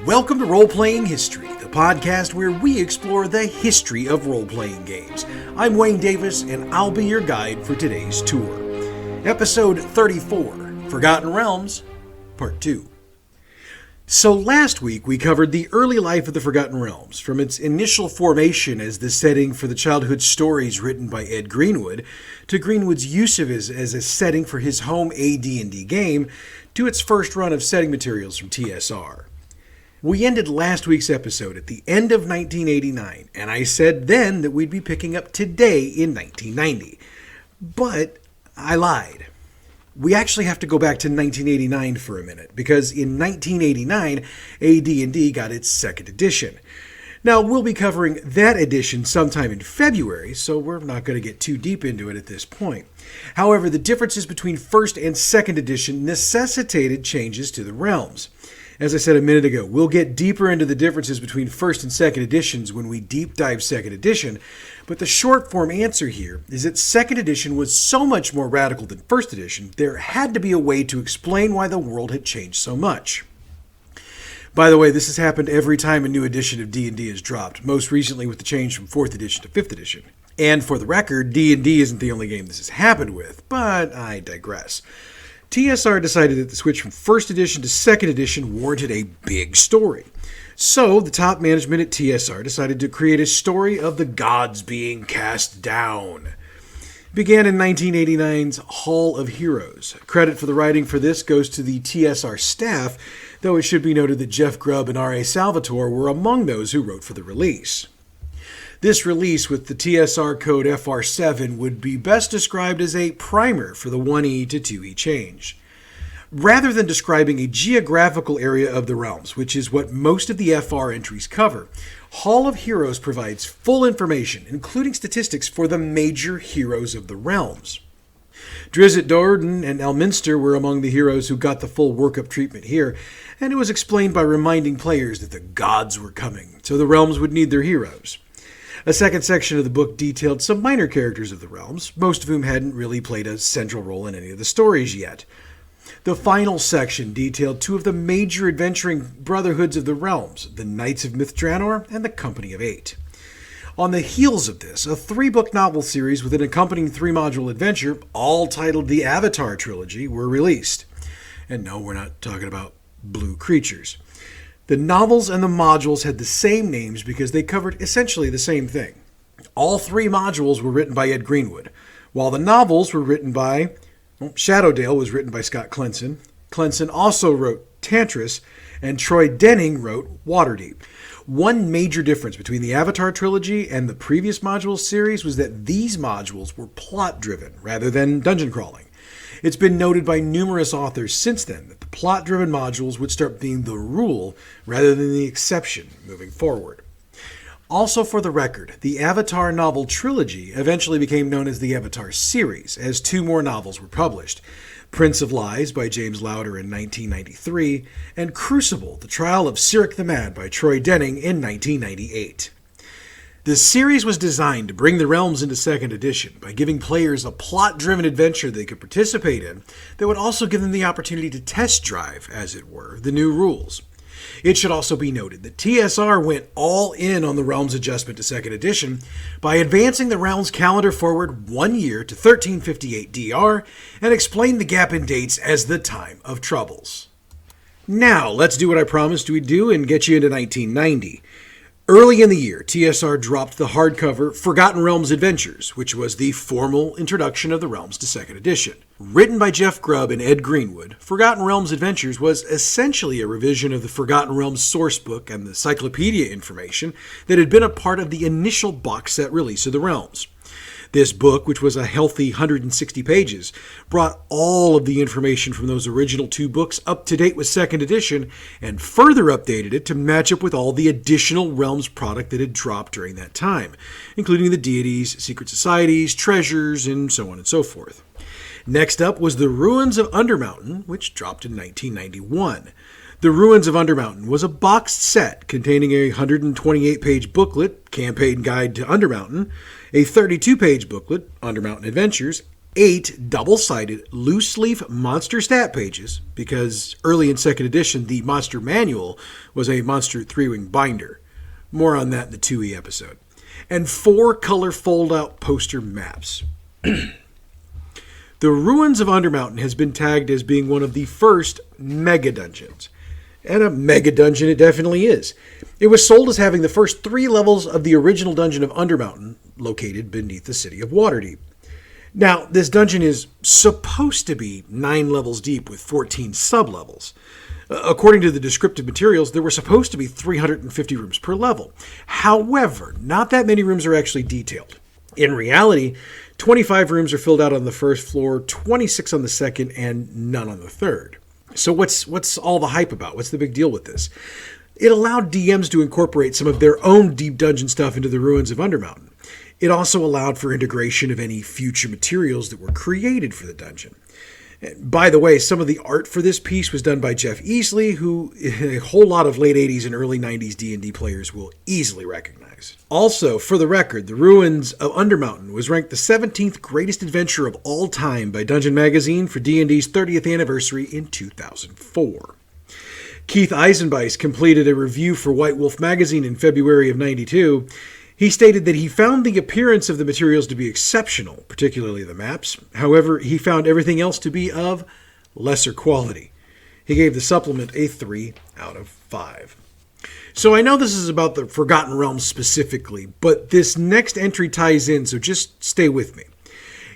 Welcome to Roleplaying History, the podcast where we explore the history of role-playing games. I'm Wayne Davis, and I'll be your guide for today's tour. Episode 34, Forgotten Realms, Part 2. So last week we covered the early life of the Forgotten Realms, from its initial formation as the setting for the childhood stories written by Ed Greenwood, to Greenwood's use of it as a setting for his home AD&D game, to its first run of setting materials from TSR. We ended last week's episode at the end of 1989, and I said then that we'd be picking up today in 1990. But I lied. We actually have to go back to 1989 for a minute, because in 1989, AD&D got its second edition. Now, we'll be covering that edition sometime in February, so we're not going to get too deep into it at this point. However, the differences between first and second edition necessitated changes to the realms. As I said a minute ago, we'll get deeper into the differences between first and second editions when we deep dive second edition, but the short form answer here is that second edition was so much more radical than first edition, there had to be a way to explain why the world had changed so much. By the way, this has happened every time a new edition of D&D is dropped, most recently with the change from 4th edition to 5th edition. And for the record, D&D isn't the only game this has happened with, but I digress. TSR decided that the switch from 1st edition to 2nd edition warranted a big story. So, the top management at TSR decided to create a story of the gods being cast down. It began in 1989's Hall of Heroes. Credit for the writing for this goes to the TSR staff, though it should be noted that Jeff Grubb and R.A. Salvatore were among those who wrote for the release. This release with the TSR code FR7 would be best described as a primer for the 1E to 2E change. Rather than describing a geographical area of the realms, which is what most of the FR entries cover, Hall of Heroes provides full information, including statistics for the major heroes of the realms. Drizzt Do'Urden and Elminster were among the heroes who got the full workup treatment here, and it was explained by reminding players that the gods were coming, so the realms would need their heroes. A second section of the book detailed some minor characters of the realms, most of whom hadn't really played a central role in any of the stories yet. The final section detailed two of the major adventuring brotherhoods of the realms, the Knights of Myth-Drannor and the Company of Eight. On the heels of this, a 3-book novel series with an accompanying 3-module adventure, all titled the Avatar Trilogy, were released. And no, we're not talking about blue creatures. The novels and the modules had the same names because they covered essentially the same thing. All 3 modules were written by Ed Greenwood, while the novels were written by... Shadowdale was written by Scott Clenson. Clenson also wrote Tantris, and Troy Denning wrote Waterdeep. One major difference between the Avatar trilogy and the previous module series was that these modules were plot-driven rather than dungeon crawling. It's been noted by numerous authors since then that the plot-driven modules would start being the rule rather than the exception moving forward. Also for the record, the Avatar novel trilogy eventually became known as the Avatar series, as 2 more novels were published. Prince of Lies by James Lowder in 1993, and Crucible, The Trial of Cyric the Mad by Troy Denning in 1998. The series was designed to bring the realms into 2nd edition by giving players a plot-driven adventure they could participate in that would also give them the opportunity to test drive, as it were, the new rules. It should also be noted that TSR went all in on the realms adjustment to 2nd edition by advancing the realms calendar forward 1 year to 1358 DR and explained the gap in dates as the Time of Troubles. Now, let's do what I promised we'd do and get you into 1990. Early in the year, TSR dropped the hardcover Forgotten Realms Adventures, which was the formal introduction of the realms to 2nd edition. Written by Jeff Grubb and Ed Greenwood, Forgotten Realms Adventures was essentially a revision of the Forgotten Realms sourcebook and the cyclopedia information that had been a part of the initial box set release of the realms. This book, which was a healthy 160 pages, brought all of the information from those original 2 books up to date with 2nd edition and further updated it to match up with all the additional Realms product that had dropped during that time, including the deities, secret societies, treasures, and so on and so forth. Next up was the Ruins of Undermountain, which dropped in 1991. The Ruins of Undermountain was a boxed set containing a 128-page booklet, Campaign Guide to Undermountain, a 32-page booklet, Undermountain Adventures, 8 double-sided loose-leaf monster stat pages, because early in 2nd edition, the monster manual was a monster 3-wing binder. More on that in the 2E episode. And 4 color fold-out poster maps. The Ruins of Undermountain has been tagged as being one of the first mega dungeons. And a mega dungeon it definitely is. It was sold as having the first 3 levels of the original dungeon of Undermountain, located beneath the city of Waterdeep. Now, this dungeon is supposed to be 9 levels deep with 14 sub-levels. According to the descriptive materials, there were supposed to be 350 rooms per level. However, not that many rooms are actually detailed. In reality, 25 rooms are filled out on the first floor, 26 on the second, and none on the third. So what's all the hype about? What's the big deal with this? It allowed DMs to incorporate some of their own deep dungeon stuff into the Ruins of Undermountain. It also allowed for integration of any future materials that were created for the dungeon. By the way, some of the art for this piece was done by Jeff Easley, who a whole lot of late 80s and early 90s D&D players will easily recognize. Also, for the record, the Ruins of Undermountain was ranked the 17th greatest adventure of all time by Dungeon Magazine for D&D's 30th anniversary in 2004. Keith Eisenbeis completed a review for White Wolf magazine in February of '92. He stated that he found the appearance of the materials to be exceptional, particularly the maps. However, he found everything else to be of lesser quality. He gave the supplement a 3 out of 5. So I know this is about the Forgotten Realms specifically, but this next entry ties in, so just stay with me.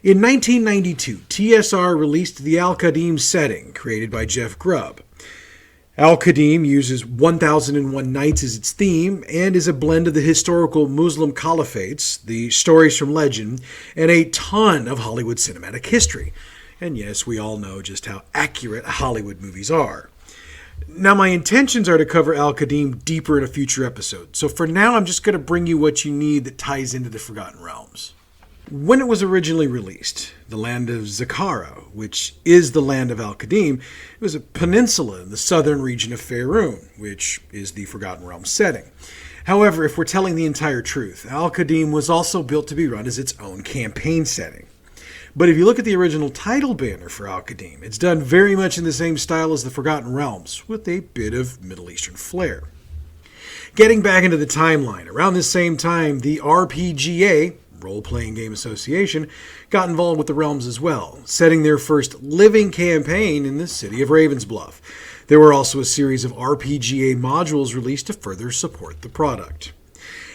In 1992, TSR released the Kadeem Setting, created by Jeff Grubb. Al-Qadim uses 1001 Nights as its theme and is a blend of the historical Muslim caliphates, the stories from legend, and a ton of Hollywood cinematic history. And yes, we all know just how accurate Hollywood movies are. Now, my intentions are to cover Al-Qadim deeper in a future episode, so for now I'm just going to bring you what you need that ties into the Forgotten Realms. When it was originally released, the land of Zakara, which is the land of Al-Qadim, it was a peninsula in the southern region of Faerun, which is the Forgotten Realms setting. However, if we're telling the entire truth, Al-Qadim was also built to be run as its own campaign setting. But if you look at the original title banner for Al-Qadim, it's done very much in the same style as the Forgotten Realms, with a bit of Middle Eastern flair. Getting back into the timeline, around this same time, the RPGA, Role-Playing Game Association, got involved with the Realms as well, setting their first living campaign in the city of Ravensbluff. There were also a series of RPGA modules released to further support the product.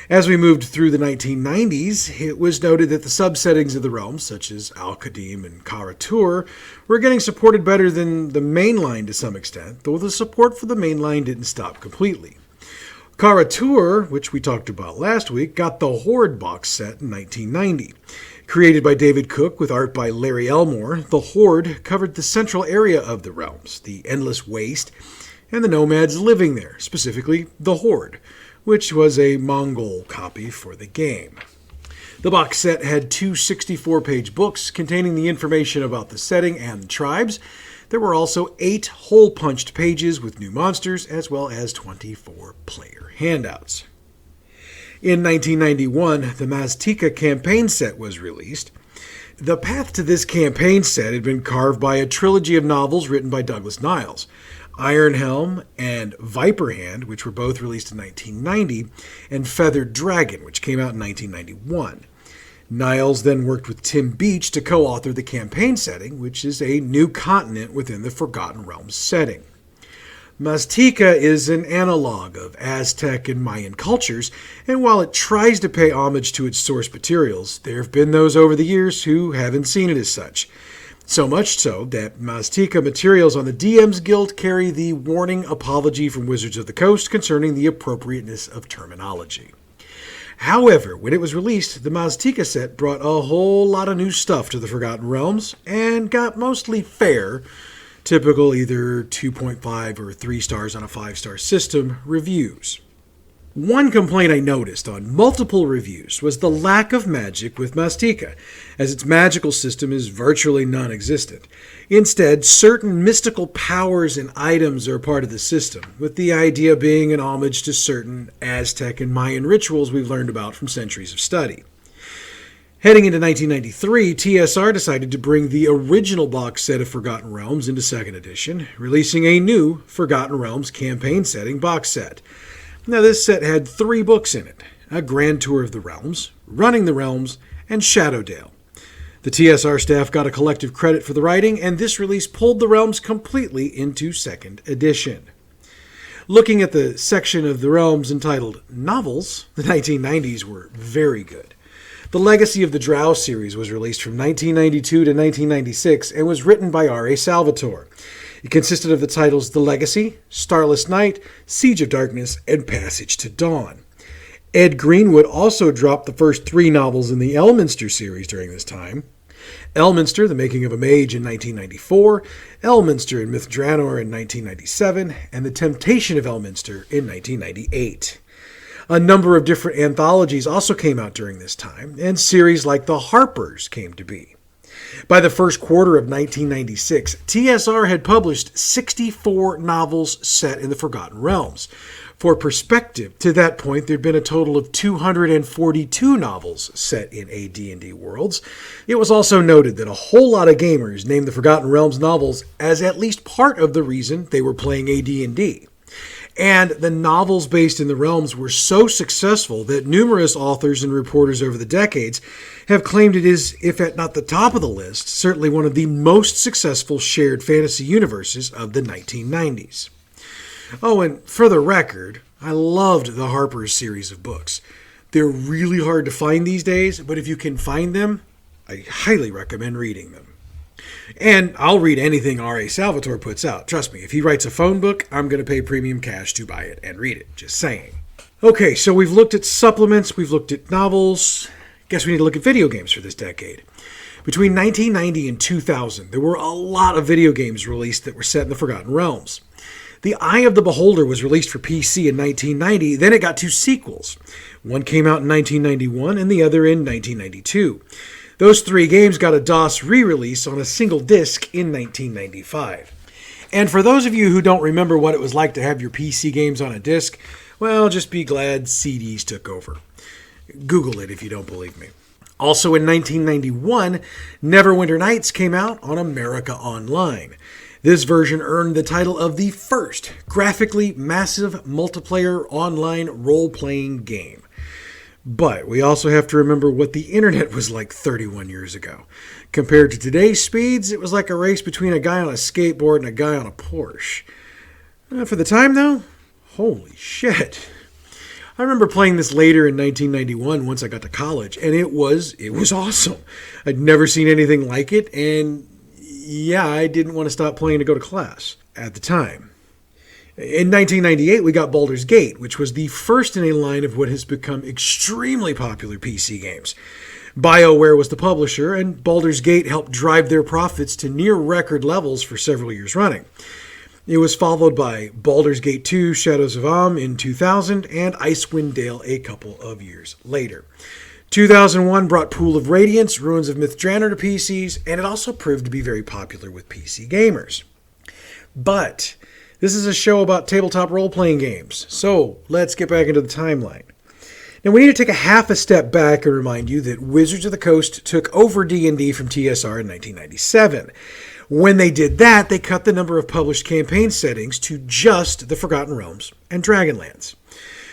As we moved through the 1990s, it was noted that the subsettings of the Realms, such as Al-Qadim and Kara-Tur, were getting supported better than the mainline to some extent, though the support for the mainline didn't stop completely. Kara-Tur, which we talked about last week, got the Horde box set in 1990. Created by David Cook with art by Larry Elmore, the Horde covered the central area of the Realms, the Endless Waste, and the nomads living there, specifically the Horde, which was a Mongol copy for the game. The box set had 2 64-page books containing the information about the setting and the tribes. There were also 8 hole-punched pages with new monsters, as well as 24 player handouts. In 1991, the Maztica campaign set was released. The path to this campaign set had been carved by a trilogy of novels written by Douglas Niles, Ironhelm and Viperhand, which were both released in 1990, and Feathered Dragon, which came out in 1991. Niles then worked with Tim Beach to co-author the campaign setting, which is a new continent within the Forgotten Realms setting. Maztica is an analog of Aztec and Mayan cultures, and while it tries to pay homage to its source materials, there have been those over the years who haven't seen it as such. So much so that Maztica materials on the DM's Guild carry the warning apology from Wizards of the Coast concerning the appropriateness of terminology. However, when it was released, the Maztica set brought a whole lot of new stuff to the Forgotten Realms and got mostly fair, typical either 2.5 or 3 stars on a 5-star system reviews. One complaint I noticed on multiple reviews was the lack of magic with Maztica, as its magical system is virtually non-existent. Instead, certain mystical powers and items are part of the system, with the idea being an homage to certain Aztec and Mayan rituals we've learned about from centuries of study. Heading into 1993, TSR decided to bring the original box set of Forgotten Realms into 2nd edition, releasing a new Forgotten Realms campaign setting box set. Now, this set had 3 books in it: A Grand Tour of the Realms, Running the Realms, and Shadowdale. The TSR staff got a collective credit for the writing, and this release pulled the realms completely into 2nd edition. Looking at the section of the realms entitled Novels, the 1990s were very good. The Legacy of the Drow series was released from 1992 to 1996 and was written by R.A. Salvatore. It consisted of the titles The Legacy, Starless Night, Siege of Darkness, and Passage to Dawn. Ed Greenwood also dropped the first 3 novels in the Elminster series during this time. Elminster, The Making of a Mage in 1994, Elminster and Myth Drannor in 1997, and The Temptation of Elminster in 1998. A number of different anthologies also came out during this time, and series like The Harpers came to be. By the first quarter of 1996, TSR had published 64 novels set in the Forgotten Realms. For perspective, to that point, there'd been a total of 242 novels set in AD&D worlds. It was also noted that a whole lot of gamers named the Forgotten Realms novels as at least part of the reason they were playing AD&D. And the novels based in the realms were so successful that numerous authors and reporters over the decades have claimed it is, if at not the top of the list, certainly one of the most successful shared fantasy universes of the 1990s. Oh, and for the record, I loved the Harpers series of books. They're really hard to find these days, but if you can find them, I highly recommend reading them. And I'll read anything R.A. Salvatore puts out. Trust me, if he writes a phone book, I'm going to pay premium cash to buy it and read it. Just saying. Okay, so we've looked at supplements, we've looked at novels. Guess we need to look at video games for this decade. Between 1990 and 2000, there were a lot of video games released that were set in the Forgotten Realms. The Eye of the Beholder was released for PC in 1990, then it got 2 sequels. One came out in 1991 and the other in 1992. Those 3 games got a DOS re-release on a single disc in 1995. And for those of you who don't remember what it was like to have your PC games on a disc, well, just be glad CDs took over. Google it if you don't believe me. Also in 1991, Neverwinter Nights came out on America Online. This version earned the title of the first graphically massive multiplayer online role-playing game. But we also have to remember what the internet was like 31 years ago. Compared to today's speeds, it was like a race between a guy on a skateboard and a guy on a Porsche. For the time, though, holy shit. I remember playing this later in 1991 once I got to college, and it was awesome. I'd never seen anything like it, and yeah, I didn't want to stop playing to go to class at the time. In 1998, we got Baldur's Gate, which was the first in a line of what has become extremely popular PC games. BioWare was the publisher, and Baldur's Gate helped drive their profits to near record levels for several years running. It was followed by Baldur's Gate 2, Shadows of Amn in 2000, and Icewind Dale a couple of years later. 2001 brought Pool of Radiance, Ruins of Myth Drannor to PCs, and it also proved to be very popular with PC gamers. But this is a show about tabletop role-playing games, so let's get back into the timeline. Now, we need to take a half a step back and remind you that Wizards of the Coast took over D&D from TSR in 1997. When they did that, they cut the number of published campaign settings to just the Forgotten Realms and Dragonlance.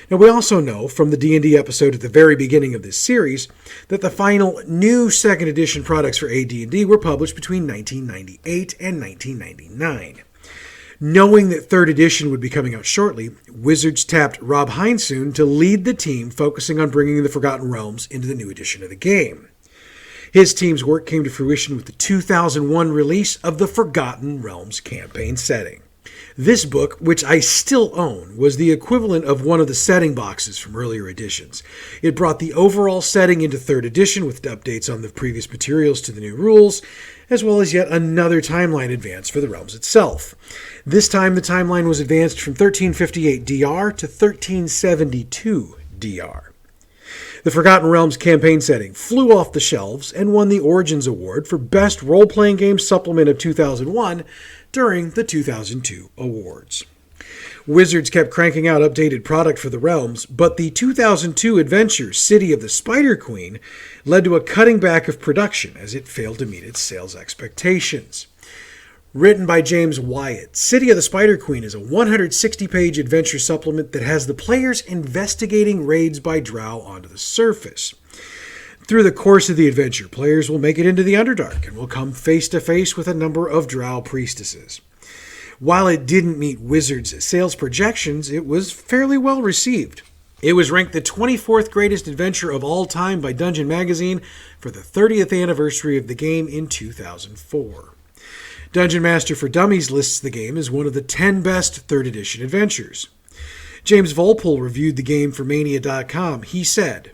Now, we also know from the D&D episode at the very beginning of this series that the final new 2nd edition products for AD&D were published between 1998 and 1999. Knowing that 3rd edition would be coming out shortly, Wizards tapped Rob Heinsohn to lead the team focusing on bringing the Forgotten Realms into the new edition of the game. His team's work came to fruition with the 2001 release of the Forgotten Realms campaign setting. This book, which I still own, was the equivalent of one of the setting boxes from earlier editions. It brought the overall setting into 3rd edition with updates on the previous materials to the new rules, as well as yet another timeline advance for the realms itself. This time the timeline was advanced from 1358 DR to 1372 DR. The Forgotten Realms campaign setting flew off the shelves and won the Origins Award for Best Role-Playing Game Supplement of 2001 during the 2002 awards. Wizards kept cranking out updated product for the realms, but the 2002 adventure, City of the Spider Queen, led to a cutting back of production as it failed to meet its sales expectations. Written by James Wyatt, City of the Spider Queen is a 160-page adventure supplement that has the players investigating raids by Drow onto the surface. Through the course of the adventure, players will make it into the Underdark and will come face-to-face with a number of Drow priestesses. While it didn't meet Wizards' sales projections, it was fairly well received. It was ranked the 24th greatest adventure of all time by Dungeon Magazine for the 30th anniversary of the game in 2004. Dungeon Master for Dummies lists the game as one of the 10 best 3rd edition adventures. James Volpole reviewed the game for Mania.com. He said,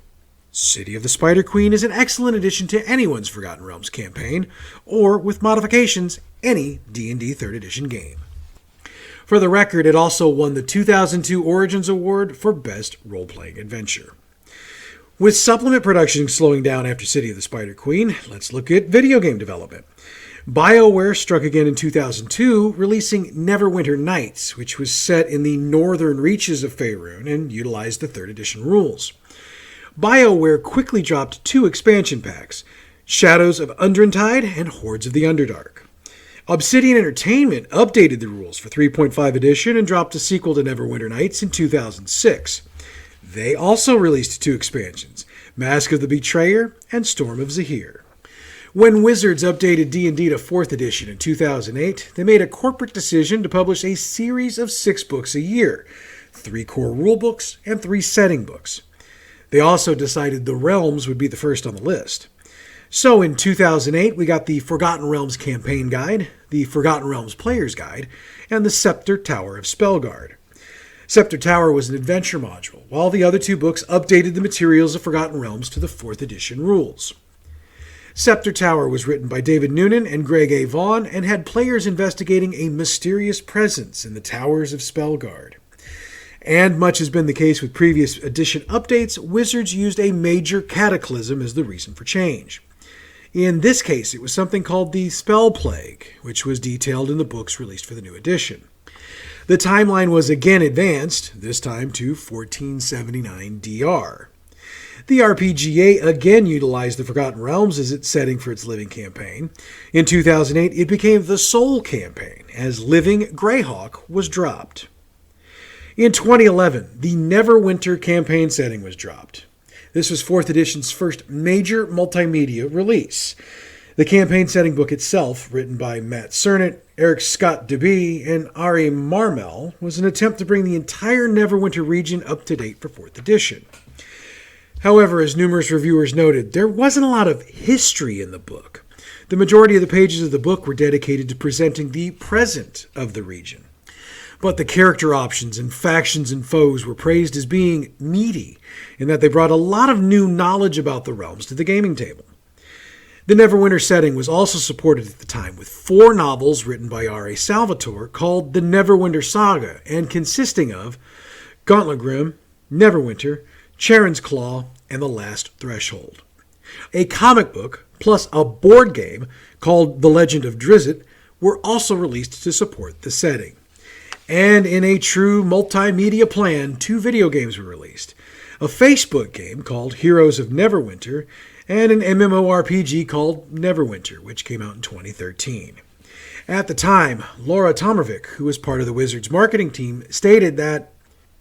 City of the Spider Queen is an excellent addition to anyone's Forgotten Realms campaign, or, with modifications, any D&D 3rd edition game. For the record, it also won the 2002 Origins Award for Best Role-Playing Adventure. With supplement production slowing down after City of the Spider Queen, let's look at video game development. BioWare struck again in 2002, releasing Neverwinter Nights, which was set in the northern reaches of Faerun and utilized the 3rd edition rules. BioWare quickly dropped 2 expansion packs, Shadows of Undrentide and Hordes of the Underdark. Obsidian Entertainment updated the rules for 3.5 edition and dropped a sequel to Neverwinter Nights in 2006. They also released 2 expansions, Mask of the Betrayer and Storm of Zahir. When Wizards updated D&D to 4th edition in 2008, they made a corporate decision to publish a series of 6 books a year, 3 core rulebooks and 3 setting books. They also decided the Realms would be the first on the list. So in 2008, we got the Forgotten Realms Campaign Guide, the Forgotten Realms Player's Guide, and the Scepter Tower of Spellguard. Scepter Tower was an adventure module, while the other 2 books updated the materials of Forgotten Realms to the 4th edition rules. Scepter Tower was written by David Noonan and Greg A. Vaughn and had players investigating a mysterious presence in the Towers of Spellguard. And much has been the case with previous edition updates, Wizards used a major cataclysm as the reason for change. In this case, it was something called the Spell Plague, which was detailed in the books released for the new edition. The timeline was again advanced, this time to 1479 DR. The RPGA again utilized the Forgotten Realms as its setting for its Living campaign. In 2008, it became the Soul campaign, as Living Greyhawk was dropped. In 2011, the Neverwinter campaign setting was dropped. This was 4th edition's first major multimedia release. The campaign setting book itself, written by Matt Cernett, Eric Scott DeBee, and Ari Marmel, was an attempt to bring the entire Neverwinter region up to date for 4th edition. However, as numerous reviewers noted, there wasn't a lot of history in the book. The majority of the pages of the book were dedicated to presenting the present of the region. But the character options and factions and foes were praised as being meaty, in that they brought a lot of new knowledge about the realms to the gaming table. The Neverwinter setting was also supported at the time with 4 novels written by R.A. Salvatore called the Neverwinter Saga and consisting of Gauntlet Grim, Neverwinter, Charon's Claw, and The Last Threshold. A comic book plus a board game called The Legend of Drizzt were also released to support the setting. And in a true multimedia plan, 2 video games were released. A Facebook game called Heroes of Neverwinter, and an MMORPG called Neverwinter, which came out in 2013. At the time, Laura Tomarovic, who was part of the Wizards marketing team, stated that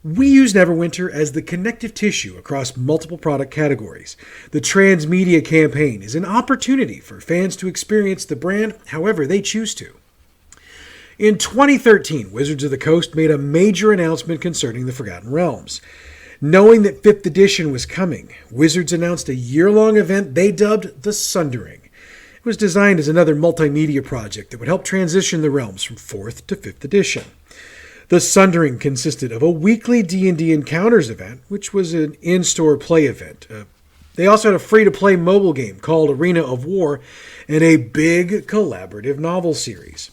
we use Neverwinter as the connective tissue across multiple product categories. The transmedia campaign is an opportunity for fans to experience the brand however they choose to. In 2013, Wizards of the Coast made a major announcement concerning the Forgotten Realms. Knowing that 5th edition was coming, Wizards announced a year-long event they dubbed the Sundering. It was designed as another multimedia project that would help transition the realms from 4th to 5th edition. The Sundering consisted of a weekly D&D Encounters event, which was an in-store play event. They also had a free-to-play mobile game called Arena of War and a big collaborative novel series.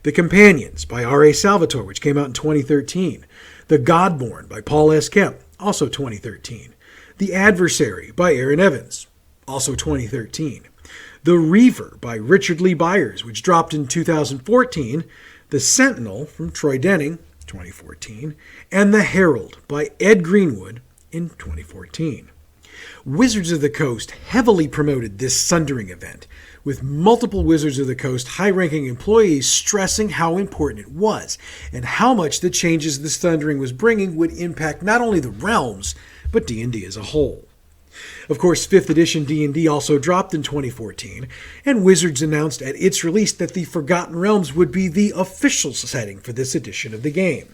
The Companions by R.A. Salvatore, which came out in 2013. The Godborn by Paul S. Kemp, also 2013. The Adversary by Aaron Evans, also 2013. The Reaver by Richard Lee Byers, which dropped in 2014. The Sentinel from Troy Denning, 2014, and The Herald by Ed Greenwood in 2014. Wizards of the Coast heavily promoted this Sundering event, with multiple Wizards of the Coast high-ranking employees stressing how important it was, and how much the changes the Sundering was bringing would impact not only the realms, but D&D as a whole. Of course, 5th edition D&D also dropped in 2014, and Wizards announced at its release that the Forgotten Realms would be the official setting for this edition of the game.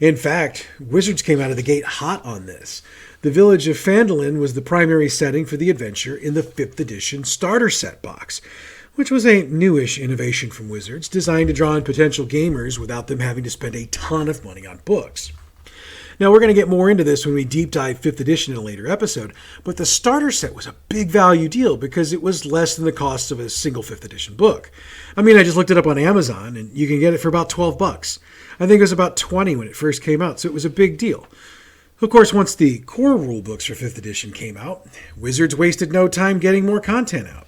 In fact, Wizards came out of the gate hot on this. The village of Phandalin was the primary setting for the adventure in the 5th edition starter set box, which was a newish innovation from Wizards designed to draw in potential gamers without them having to spend a ton of money on books. Now, we're going to get more into this when we deep dive 5th edition in a later episode, but the starter set was a big value deal because it was less than the cost of a single 5th edition book. I mean, I just looked it up on Amazon, and you can get it for about $12. I think it was about $20 when it first came out, so it was a big deal. Of course, once the core rule books for 5th edition came out, Wizards wasted no time getting more content out.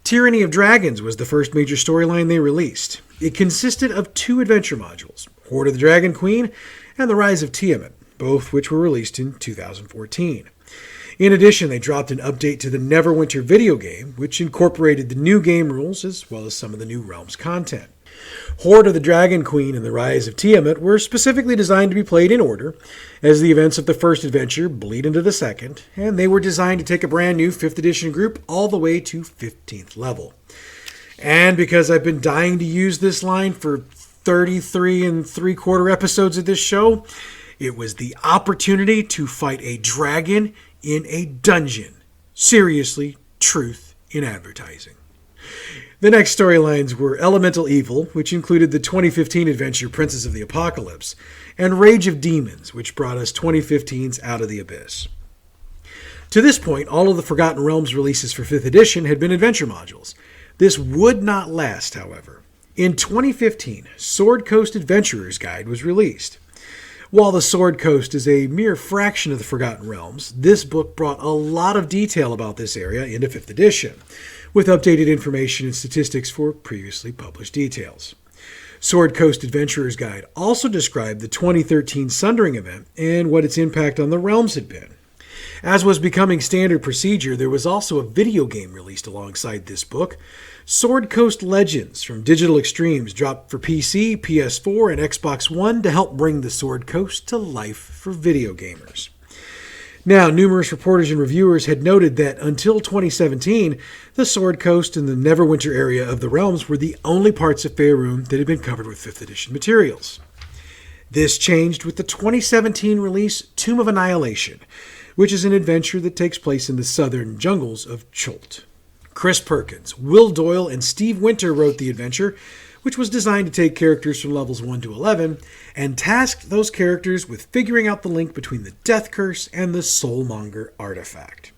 Tyranny of Dragons was the first major storyline they released. It consisted of 2 adventure modules, Horde of the Dragon Queen and The Rise of Tiamat, both which were released in 2014. In addition, they dropped an update to the Neverwinter video game, which incorporated the new game rules as well as some of the new Realms content. Horde of the Dragon Queen and The Rise of Tiamat were specifically designed to be played in order, as the events of the first adventure bleed into the second, and they were designed to take a brand new 5th edition group all the way to 15th level. And because I've been dying to use this line for 33 3/4 episodes of this show, it was the opportunity to fight a dragon in a dungeon. Seriously, truth in advertising. The next storylines were Elemental Evil, which included the 2015 adventure Princess of the Apocalypse, and Rage of Demons, which brought us 2015's Out of the Abyss. To this point, all of the Forgotten Realms releases for 5th edition had been adventure modules. This would not last, however. In 2015, Sword Coast Adventurer's Guide was released. While the Sword Coast is a mere fraction of the Forgotten Realms, this book brought a lot of detail about this area into 5th edition, with updated information and statistics for previously published details. Sword Coast Adventurer's Guide also described the 2013 Sundering event and what its impact on the realms had been. As was becoming standard procedure, there was also a video game released alongside this book. Sword Coast Legends from Digital Extremes dropped for PC, PS4, and Xbox One to help bring the Sword Coast to life for video gamers. Now, numerous reporters and reviewers had noted that until 2017, the Sword Coast and the Neverwinter area of the realms were the only parts of Faerun that had been covered with 5th edition materials. This changed with the 2017 release Tomb of Annihilation, which is an adventure that takes place in the southern jungles of Chult. Chris Perkins, Will Doyle, and Steve Winter wrote the adventure, which was designed to take characters from levels 1 to 11, and tasked those characters with figuring out the link between the Death Curse and the Soulmonger artifact.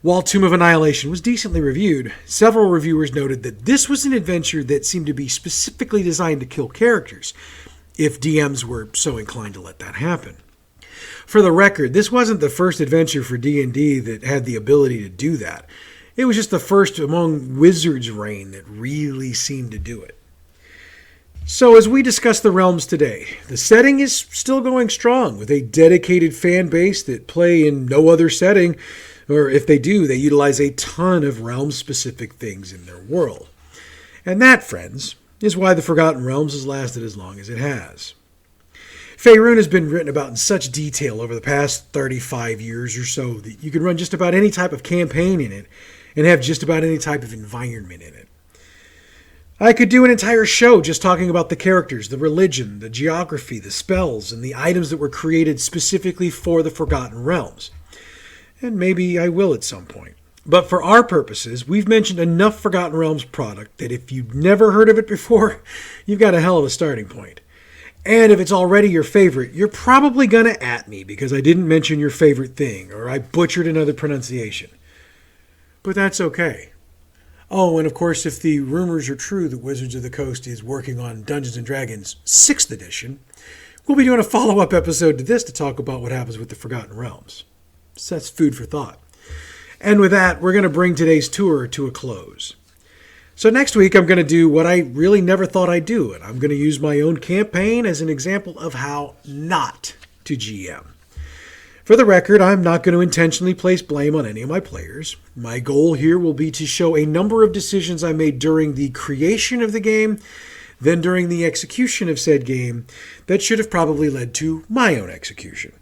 While Tomb of Annihilation was decently reviewed, several reviewers noted that this was an adventure that seemed to be specifically designed to kill characters, if DMs were so inclined to let that happen. For the record, this wasn't the first adventure for D&D that had the ability to do that. It was just the first among Wizards' reign that really seemed to do it. So as we discuss the realms today, the setting is still going strong with a dedicated fan base that play in no other setting, or if they do, they utilize a ton of realm-specific things in their world. And that, friends, is why the Forgotten Realms has lasted as long as it has. Faerun has been written about in such detail over the past 35 years or so that you can run just about any type of campaign in it and have just about any type of environment in it. I could do an entire show just talking about the characters, the religion, the geography, the spells, and the items that were created specifically for the Forgotten Realms. And maybe I will at some point. But for our purposes, we've mentioned enough Forgotten Realms product that if you've never heard of it before, you've got a hell of a starting point. And if it's already your favorite, you're probably going to at me because I didn't mention your favorite thing or I butchered another pronunciation. But that's okay. Oh, and of course, if the rumors are true that Wizards of the Coast is working on Dungeons & Dragons 6th edition, we'll be doing a follow-up episode to this to talk about what happens with the Forgotten Realms. So that's food for thought. And with that, we're going to bring today's tour to a close. So next week, I'm going to do what I really never thought I'd do, and I'm going to use my own campaign as an example of how not to GM. For the record, I'm not going to intentionally place blame on any of my players. My goal here will be to show a number of decisions I made during the creation of the game, then during the execution of said game, that should have probably led to my own execution.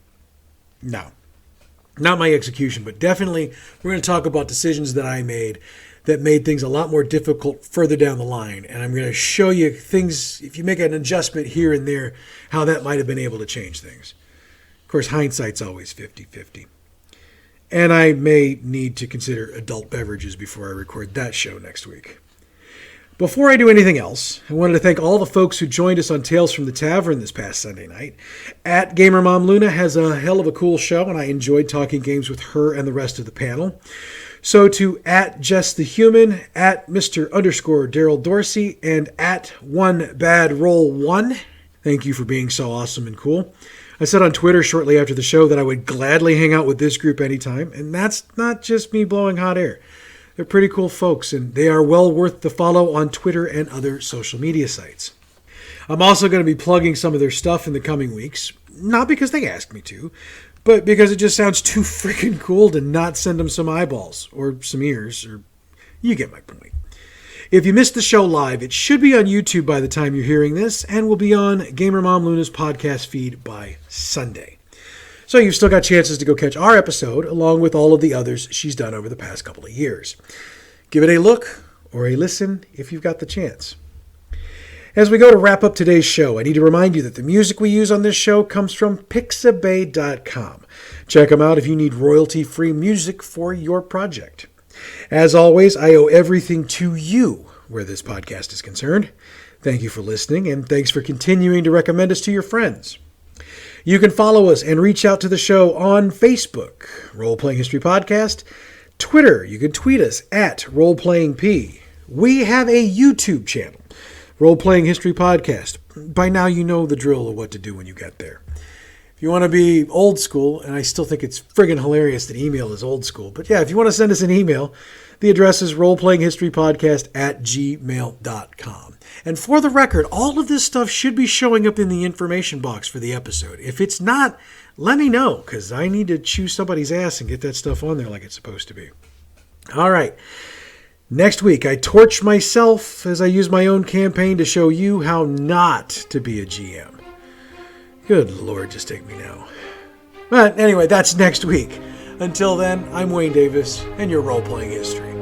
No, not my execution, but definitely we're going to talk about decisions that I made that made things a lot more difficult further down the line. And I'm going to show you things, if you make an adjustment here and there, how that might have been able to change things. Of course, hindsight's always 50-50. And I may need to consider adult beverages before I record that show next week. Before I do anything else, I wanted to thank all the folks who joined us on Tales from the Tavern this past Sunday night. At Gamer Mom Luna has a hell of a cool show, and I enjoyed talking games with her and the rest of the panel. So to at Jess the Human, at Mr. Daryl Dorsey, and at OneBadRoll1, thank you for being so awesome and cool. I said on Twitter shortly after the show that I would gladly hang out with this group anytime, and that's not just me blowing hot air. They're pretty cool folks, and they are well worth the follow on Twitter and other social media sites. I'm also going to be plugging some of their stuff in the coming weeks, not because they asked me to, but because it just sounds too freaking cool to not send them some eyeballs, or some ears, or you get my point. If you missed the show live, it should be on YouTube by the time you're hearing this, and will be on Gamer Mom Luna's podcast feed by Sunday. So you've still got chances to go catch our episode, along with all of the others she's done over the past couple of years. Give it a look, or a listen, if you've got the chance. As we go to wrap up today's show, I need to remind you that the music we use on this show comes from Pixabay.com. Check them out if you need royalty-free music for your project. As always, I owe everything to you where this podcast is concerned. Thank you for listening, and thanks for continuing to recommend us to your friends. You can follow us and reach out to the show on Facebook, Roleplaying History Podcast. Twitter, you can tweet us at RoleplayingP. We have a YouTube channel, Roleplaying History Podcast. By now you know the drill of what to do when you get there. If you want to be old school, and I still think it's friggin' hilarious that email is old school, but yeah, if you want to send us an email, the address is roleplayinghistorypodcast@gmail.com. And for the record, all of this stuff should be showing up in the information box for the episode. If it's not, let me know, because I need to chew somebody's ass and get that stuff on there like it's supposed to be. All right. Next week, I torch myself as I use my own campaign to show you how not to be a GM. Good Lord, just take me now. But anyway, that's next week. Until then, I'm Wayne Davis, and you're Role-Playing History.